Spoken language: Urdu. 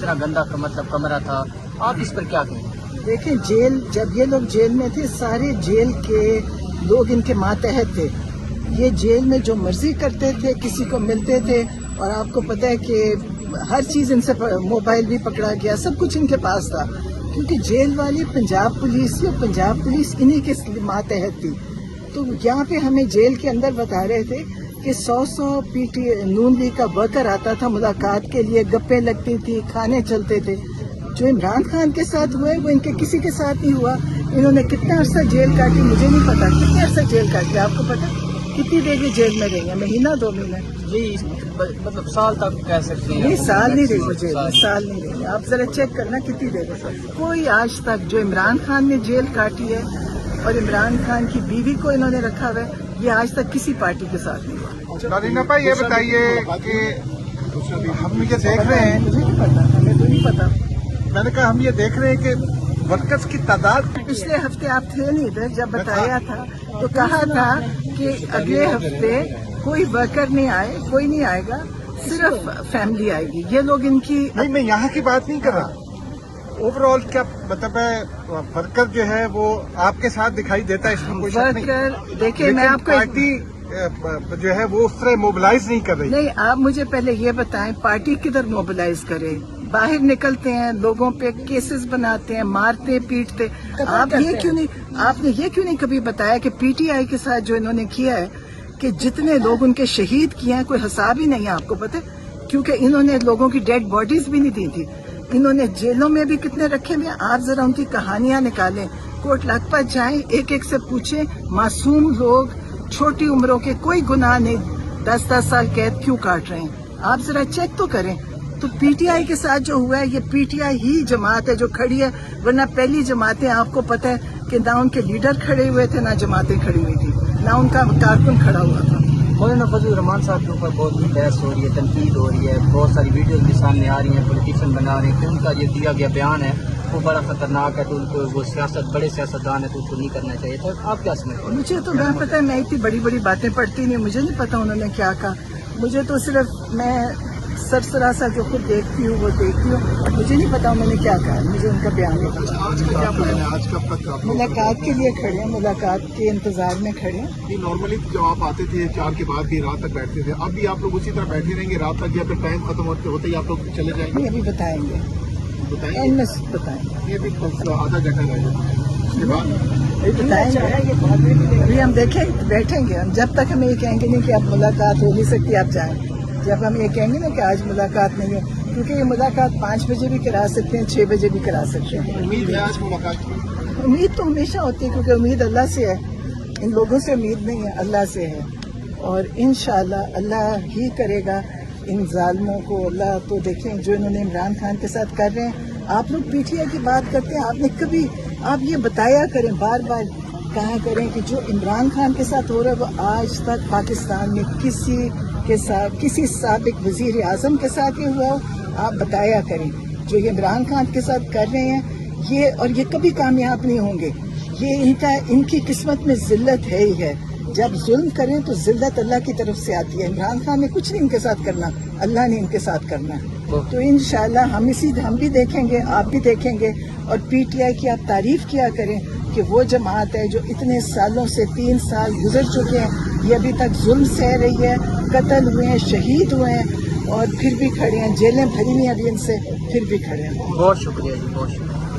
اتنا گندا مطلب کمرہ تھا، آپ اس پر کیا کہیں؟ دیکھیں جیل، جب یہ لوگ جیل میں تھے سارے جیل کے لوگ ان کے ماتحت تھے. یہ جیل میں جو مرضی کرتے تھے، کسی کو ملتے تھے، اور آپ کو پتہ ہے کہ ہر چیز ان سے، موبائل بھی پکڑا گیا، سب کچھ ان کے پاس تھا، کیونکہ جیل والی پنجاب پولیس تھی اور پنجاب پولیس انہی کے ماتحت تھی. تو یہاں پہ ہمیں جیل کے اندر بتا رہے تھے کہ 100 پی ٹی نون لیگ کا ورکر آتا تھا ملاقات کے لیے، گپیں لگتی تھی، کھانے چلتے تھے. جو عمران خان کے ساتھ ہوئے وہ ان کے کسی کے ساتھ نہیں ہوا. انہوں نے کتنا عرصہ جیل کاٹی مجھے نہیں پتا، کتنے عرصہ جیل کاٹی آپ کو پتا؟ کتنی دیر یہ جیل میں رہی ہیں؟ مہینہ 2 مہینے؟ جی مطلب سال تک کہہ سکتے ہیں. نہیں سال نہیں رہی وہ جیل میں، سال نہیں رہی. آپ ذرا چیک کرنا کتنی دیر ہے. کوئی آج تک جو عمران خان نے جیل کاٹی ہے اور عمران خان کی بیوی کو انہوں نے رکھا ہوا ہے، یہ آج تک کسی پارٹی کے ساتھ نہیں ہوا. نارینہ بھائی یہ بتائیے کہ ہم یہ دیکھ رہے ہیں، مجھے نہیں پتا، ہمیں تو نہیں پتا. میں نے کہا ہم یہ دیکھ رہے ہیں کہ ورکرز کی تعداد پچھلے ہفتے آپ تھے نہیں ادھر، جب بتایا تھا تو کہا تھا کہ اگلے ہفتے کوئی ورکر نہیں آئے، کوئی نہیں آئے گا، صرف فیملی آئے گی. یہ لوگ ان کی نہیں، میں یہاں کی بات نہیں کر رہا. اوور آل کیا مطلب ہے، ورکر جو ہے وہ آپ کے ساتھ دکھائی دیتا ہے، اس میں کوئی شک نہیں. ورکر دیکھیں میں آپ کو پارٹی جو ہے وہ اس طرح موبلائز نہیں کر رہی. نہیں، آپ مجھے پہلے یہ بتائیں پارٹی کدھر موبلائز کرے؟ باہر نکلتے ہیں، لوگوں پہ کیسز بناتے ہیں، مارتے پیٹتے. آپ نے یہ کیوں نہیں کبھی بتایا کہ پی ٹی آئی کے ساتھ جو انہوں نے کیا ہے، کہ جتنے لوگ ان کے شہید کیے ہیں کوئی حساب ہی نہیں ہے آپ کو پتہ؟ کیونکہ انہوں نے لوگوں کی ڈیڈ باڈیز بھی نہیں دی تھی. انہوں نے جیلوں میں بھی کتنے رکھے ہوئے ہیں. آپ ذرا ان کی کہانیاں نکالیں، کوٹ لکھپت جائیں، ایک ایک سے پوچھیں معصوم لوگ، چھوٹی عمروں کے، کوئی گناہ نہیں، 10 سال قید کیوں کاٹ رہے ہیں؟ آپ ذرا چیک تو کریں. تو پی ٹی آئی کے ساتھ جو ہوا ہے، یہ پی ٹی آئی ہی جماعت ہے جو کھڑی ہے، ورنہ پہلی جماعتیں آپ کو پتہ ہے کہ نہ ان کے لیڈر کھڑے ہوئے تھے، نہ جماعتیں کھڑی ہوئی تھی، نہ ان کا کارکن کھڑا ہوا تھا. مولانا فضل الرحمان صاحب کے اوپر بہت بحث ہو رہی ہے، تنقید ہو رہی ہے، بہت ساری ویڈیوز بھی سامنے آ رہی ہیں، پولیٹیشین بنا رہے ہیں کہ ان کا جو دیا گیا بیان ہے وہ بڑا خطرناک ہے، تو ان کو وہ بڑے سیاستدان ہے تو اس کو نہیں کرنا چاہیے. تو آپ کیا سمجھتے ہیں؟ مجھے تو میں پتہ ہے، میں اتنی بڑی بڑی باتیں پڑھتی نہیں، مجھے نہیں پتا انہوں نے کیا کہا. مجھے تو صرف میں سرسراسا جو خود دیکھتی ہوں وہ دیکھتی ہوں، مجھے نہیں پتا انہوں نے کیا کہا، مجھے ان کا بیان نہیں پتا. آج کا کیا پلان ہے؟ آج کب تک ملاقات کے لیے کھڑے ہیں، ملاقات کے انتظار میں کھڑے ہیں. نارملی جب آپ آتے تھے 4 کے بعد بھی رات تک بیٹھتے تھے، اب بھی آپ لوگ اسی طرح بیٹھے رہیں گے رات تک، یا پھر ٹائم ختم ہوتے ہی آپ لوگ چلے جائیں گے؟ نہیں ابھی بتائیں گے، بتائیں اینڈ میں بتائیں گے. یہ بھی آدھا گھنٹہ رہ جائے اس کے بعد بتائیں گے. ابھی ہم دیکھیں بیٹھیں گے ہم، جب تک ہم یہ کہیں گے نہیں کہ اب ملاقات ہو نہیں سکتی آپ جائیں. جب ہم یہ کہیں گے نا کہ آج ملاقات نہیں ہے، کیونکہ یہ ملاقات 5 بجے بھی کرا سکتے ہیں، 6 بجے بھی کرا سکتے ہیں. امید ہے آج ملاقات کی؟ امید تو ہمیشہ ہوتی ہے، کیونکہ امید اللہ سے ہے، ان لوگوں سے امید نہیں ہے، اللہ سے ہے. اور انشاءاللہ اللہ ہی کرے گا ان ظالموں کو. اللہ تو دیکھیں جو انہوں نے عمران خان کے ساتھ کر رہے ہیں. آپ لوگ پی ٹی آئی کی بات کرتے ہیں، آپ نے کبھی آپ یہ بتایا کریں، بار بار کہا کریں کہ جو عمران خان کے ساتھ ہو رہا ہے وہ آج تک پاکستان میں کسی کے ساتھ، کسی سابق وزیر اعظم کے ساتھ ہی ہوا ہو. آپ بتایا کریں جو یہ عمران خان کے ساتھ کر رہے ہیں یہ کبھی کامیاب نہیں ہوں گے. یہ ان کی قسمت میں ذلت ہے ہی ہے. جب ظلم کریں تو ذلت اللہ کی طرف سے آتی ہے. عمران خان نے کچھ نہیں ان کے ساتھ کرنا، اللہ نے ان کے ساتھ کرنا. تو انشاءاللہ ہم بھی دیکھیں گے، آپ بھی دیکھیں گے. اور پی ٹی آئی کی آپ تعریف کیا کریں کہ وہ جماعت ہے جو اتنے سالوں سے 3 سال گزر چکے ہیں، یہ ابھی تک ظلم سہ رہی ہے، قتل ہوئے ہیں، شہید ہوئے ہیں، اور پھر بھی کھڑے ہیں، جیلیں بھری ہوئی ہیں ابھی ان سے، پھر بھی کھڑے ہیں. بہت شکریہ جی، بہت شکریہ.